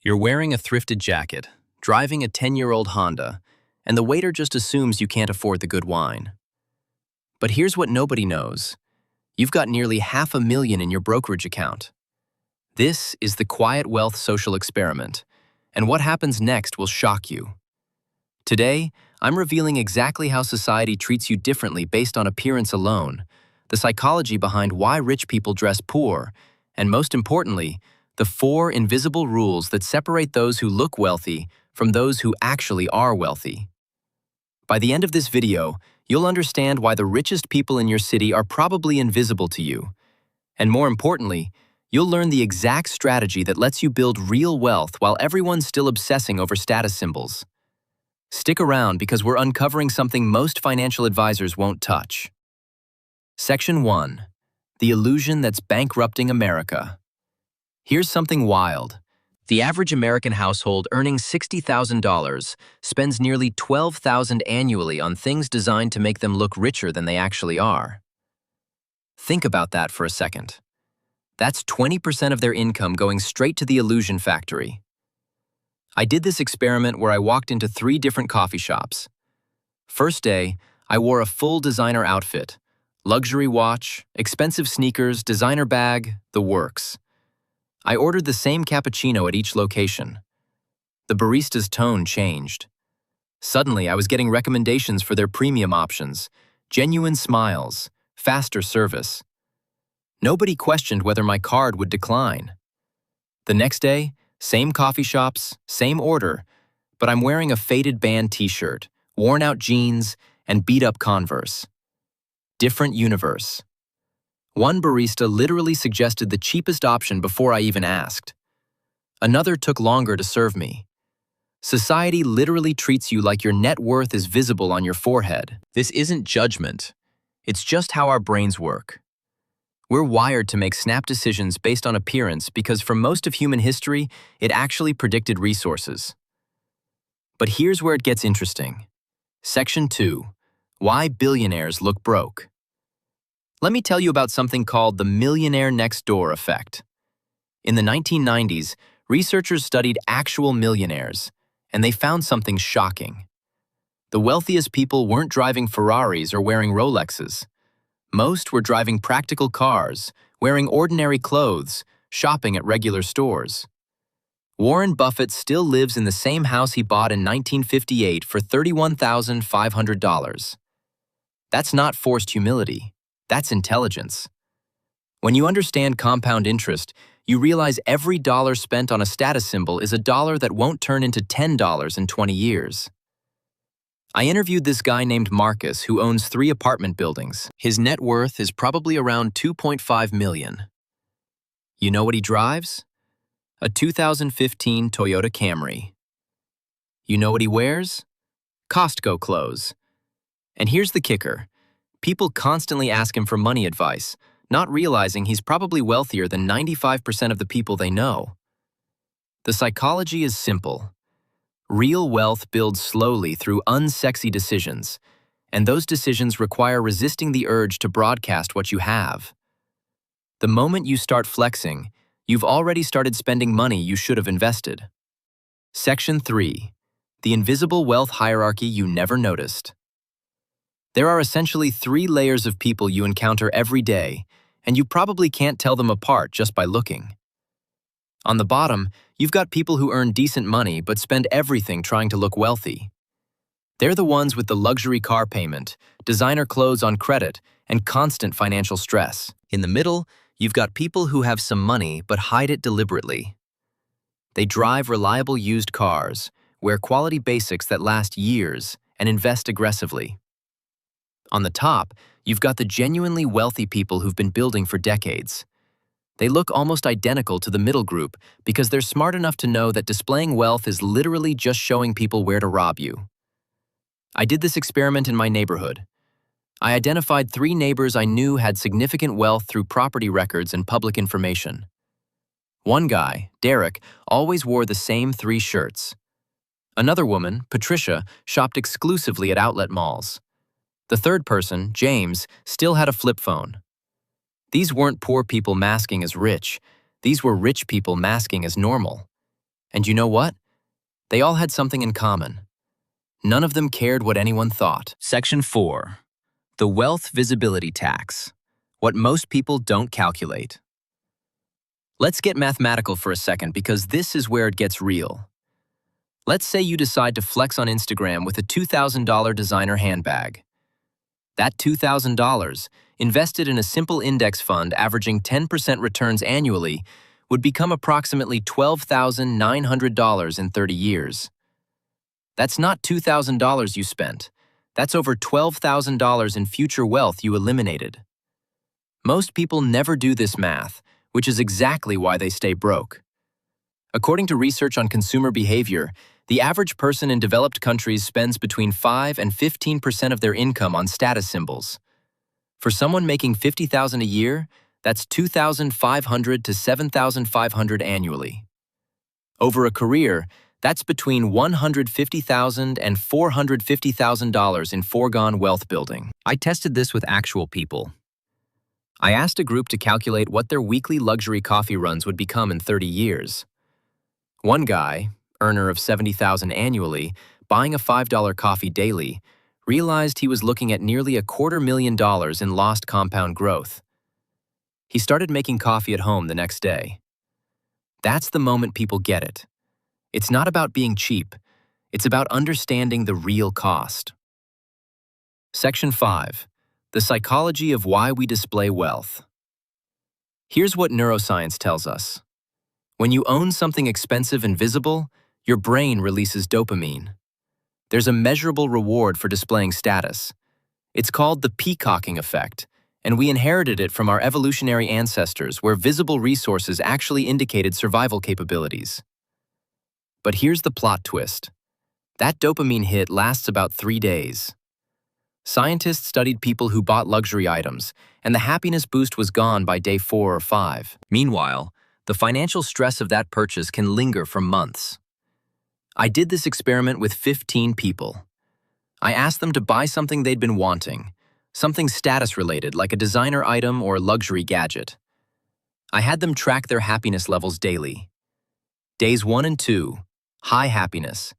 You're wearing a thrifted jacket, driving a 10-year-old Honda, and the waiter just assumes you can't afford the good wine. But here's what nobody knows. You've got nearly $500,000 in your brokerage account. This is the quiet wealth social experiment, and what happens next will shock you. Today, I'm revealing exactly how society treats you differently based on appearance alone, the psychology behind why rich people dress poor, and most importantly, the 4 invisible rules that separate those who look wealthy from those who actually are wealthy. By the end of this video, you'll understand why the richest people in your city are probably invisible to you. And more importantly, you'll learn the exact strategy that lets you build real wealth while everyone's still obsessing over status symbols. Stick around because we're uncovering something most financial advisors won't touch. Section 1. The illusion that's bankrupting America. Here's something wild. The average American household earning $60,000 spends nearly $12,000 annually on things designed to make them look richer than they actually are. Think about that for a second. That's 20% of their income going straight to the illusion factory. I did this experiment where I walked into 3 different coffee shops. First day, I wore a full designer outfit, luxury watch, expensive sneakers, designer bag, the works. I ordered the same cappuccino at each location. The barista's tone changed. Suddenly, I was getting recommendations for their premium options, genuine smiles, faster service. Nobody questioned whether my card would decline. The next day, same coffee shops, same order, but I'm wearing a faded band t-shirt, worn-out jeans, and beat-up Converse. Different universe. One barista literally suggested the cheapest option before I even asked. Another took longer to serve me. Society literally treats you like your net worth is visible on your forehead. This isn't judgment. It's just how our brains work. We're wired to make snap decisions based on appearance because for most of human history, it actually predicted resources. But here's where it gets interesting. Section 2. Why billionaires look broke. Let me tell you about something called the millionaire next door effect. In the 1990s, researchers studied actual millionaires, and they found something shocking. The wealthiest people weren't driving Ferraris or wearing Rolexes. Most were driving practical cars, wearing ordinary clothes, shopping at regular stores. Warren Buffett still lives in the same house he bought in 1958 for $31,500. That's not forced humility. That's intelligence. When you understand compound interest, you realize every dollar spent on a status symbol is a dollar that won't turn into $10 in 20 years. I interviewed this guy named Marcus who owns 3 apartment buildings. His net worth is probably around $2.5 million. You know what he drives? A 2015 Toyota Camry. You know what he wears? Costco clothes. And here's the kicker. People constantly ask him for money advice, not realizing he's probably wealthier than 95% of the people they know. The psychology is simple. Real wealth builds slowly through unsexy decisions, and those decisions require resisting the urge to broadcast what you have. The moment you start flexing, you've already started spending money you should have invested. Section 3. The invisible wealth hierarchy you never noticed. There are essentially 3 layers of people you encounter every day, and you probably can't tell them apart just by looking. On the bottom, you've got people who earn decent money but spend everything trying to look wealthy. They're the ones with the luxury car payment, designer clothes on credit, and constant financial stress. In the middle, you've got people who have some money but hide it deliberately. They drive reliable used cars, wear quality basics that last years, and invest aggressively. On the top, you've got the genuinely wealthy people who've been building for decades. They look almost identical to the middle group because they're smart enough to know that displaying wealth is literally just showing people where to rob you. I did this experiment in my neighborhood. I identified 3 neighbors I knew had significant wealth through property records and public information. One guy, Derek, always wore the same 3 shirts. Another woman, Patricia, shopped exclusively at outlet malls. The third person, James, still had a flip phone. These weren't poor people masking as rich. These were rich people masking as normal. And you know what? They all had something in common. None of them cared what anyone thought. Section 4. The Wealth Visibility Tax. What most people don't calculate. Let's get mathematical for a second because this is where it gets real. Let's say you decide to flex on Instagram with a $2,000 designer handbag. That $2,000, invested in a simple index fund averaging 10% returns annually, would become approximately $12,900 in 30 years. That's not $2,000 you spent. That's over $12,000 in future wealth you eliminated. Most people never do this math, which is exactly why they stay broke. According to research on consumer behavior, the average person in developed countries spends between 5 and 15% of their income on status symbols. For someone making $50,000 a year, that's $2,500 to $7,500 annually. Over a career, that's between $150,000 and $450,000 in foregone wealth building. I tested this with actual people. I asked a group to calculate what their weekly luxury coffee runs would become in 30 years. One guy, earner of $70,000 annually, buying a $5 coffee daily, realized he was looking at nearly $250,000 in lost compound growth. He started making coffee at home the next day. That's the moment people get it. It's not about being cheap. It's about understanding the real cost. Section 5. The Psychology of Why We Display Wealth. Here's what neuroscience tells us. When you own something expensive and visible, your brain releases dopamine. There's a measurable reward for displaying status. It's called the peacocking effect, and we inherited it from our evolutionary ancestors where visible resources actually indicated survival capabilities. But here's the plot twist. That dopamine hit lasts about 3 days. Scientists studied people who bought luxury items, and the happiness boost was gone by day 4 or 5. Meanwhile, the financial stress of that purchase can linger for months. I did this experiment with 15 people. I asked them to buy something they'd been wanting, something status-related like a designer item or luxury gadget. I had them track their happiness levels daily. Days 1 and 2, high happiness.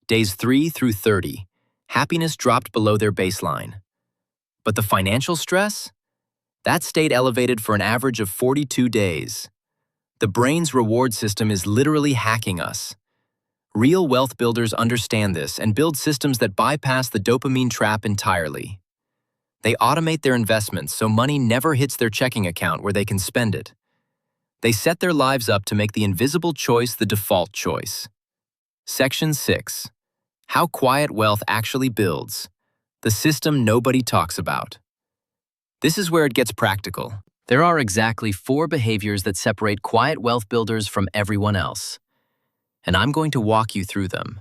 Days 3 through 30, happiness dropped below their baseline. But the financial stress? That stayed elevated for an average of 42 days. The brain's reward system is literally hacking us. Real wealth builders understand this and build systems that bypass the dopamine trap entirely. They automate their investments so money never hits their checking account where they can spend it. They set their lives up to make the invisible choice the default choice. Section 6. How quiet wealth actually builds. The system nobody talks about. This is where it gets practical. There are exactly 4 behaviors that separate quiet wealth builders from everyone else. And I'm going to walk you through them.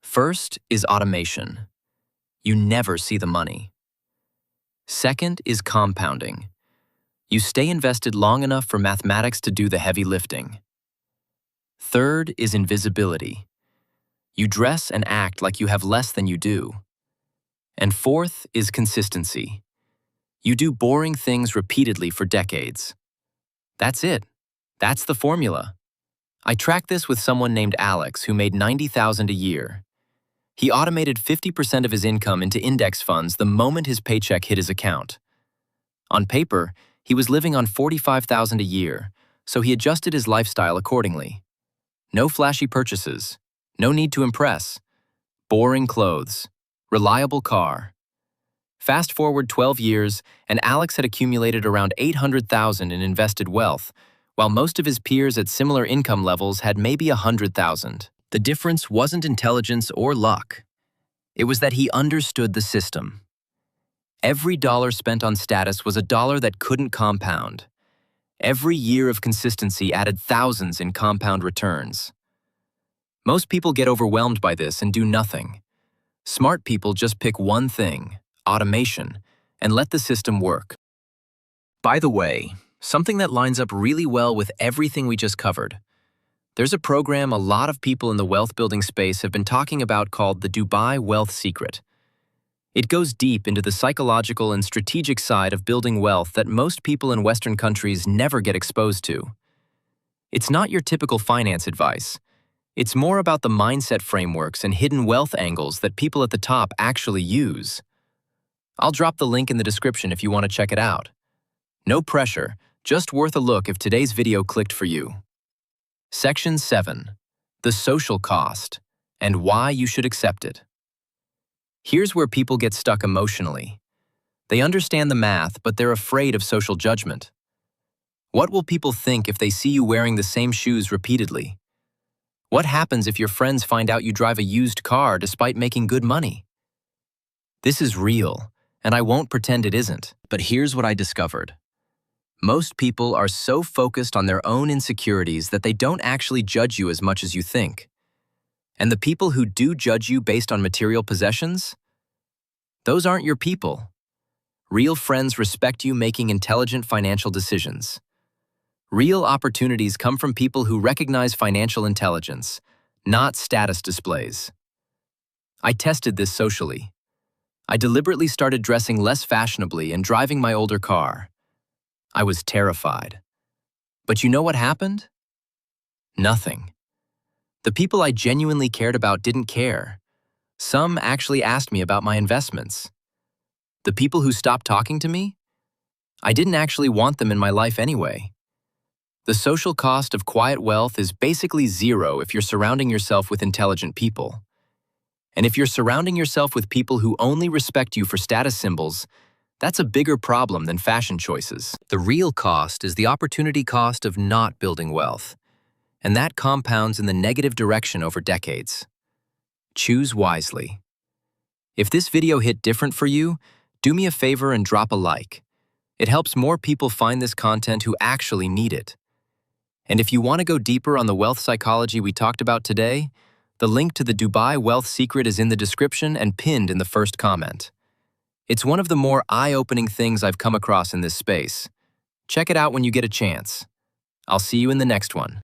First is automation. You never see the money. Second is compounding. You stay invested long enough for mathematics to do the heavy lifting. Third is invisibility. You dress and act like you have less than you do. And fourth is consistency. You do boring things repeatedly for decades. That's it. That's the formula. I tracked this with someone named Alex who made $90,000 a year. He automated 50% of his income into index funds the moment his paycheck hit his account. On paper, he was living on $45,000 a year, so he adjusted his lifestyle accordingly. No flashy purchases. No need to impress. Boring clothes. Reliable car. Fast forward 12 years, and Alex had accumulated around $800,000 in invested wealth, while most of his peers at similar income levels had maybe $100,000. The difference wasn't intelligence or luck. It was that he understood the system. Every dollar spent on status was a dollar that couldn't compound. Every year of consistency added thousands in compound returns. Most people get overwhelmed by this and do nothing. Smart people just pick one thing, automation, and let the system work. By the way, something that lines up really well with everything we just covered. There's a program a lot of people in the wealth building space have been talking about called the Dubai Wealth Secret. It goes deep into the psychological and strategic side of building wealth that most people in Western countries never get exposed to. It's not your typical finance advice. It's more about the mindset frameworks and hidden wealth angles that people at the top actually use. I'll drop the link in the description if you want to check it out. No pressure, just worth a look if today's video clicked for you. Section 7. The social cost, and why you should accept it. Here's where people get stuck emotionally. They understand the math, but they're afraid of social judgment. What will people think if they see you wearing the same shoes repeatedly? What happens if your friends find out you drive a used car despite making good money? This is real, and I won't pretend it isn't. But here's what I discovered. Most people are so focused on their own insecurities that they don't actually judge you as much as you think. And the people who do judge you based on material possessions? Those aren't your people. Real friends respect you making intelligent financial decisions. Real opportunities come from people who recognize financial intelligence, not status displays. I tested this socially. I deliberately started dressing less fashionably and driving my older car. I was terrified. But you know what happened? Nothing. The people I genuinely cared about didn't care. Some actually asked me about my investments. The people who stopped talking to me? I didn't actually want them in my life anyway. The social cost of quiet wealth is basically zero if you're surrounding yourself with intelligent people. And if you're surrounding yourself with people who only respect you for status symbols, that's a bigger problem than fashion choices. The real cost is the opportunity cost of not building wealth, and that compounds in the negative direction over decades. Choose wisely. If this video hit different for you, do me a favor and drop a like. It helps more people find this content who actually need it. And if you want to go deeper on the wealth psychology we talked about today, the link to the Dubai Wealth Secret is in the description and pinned in the first comment. It's one of the more eye-opening things I've come across in this space. Check it out when you get a chance. I'll see you in the next one.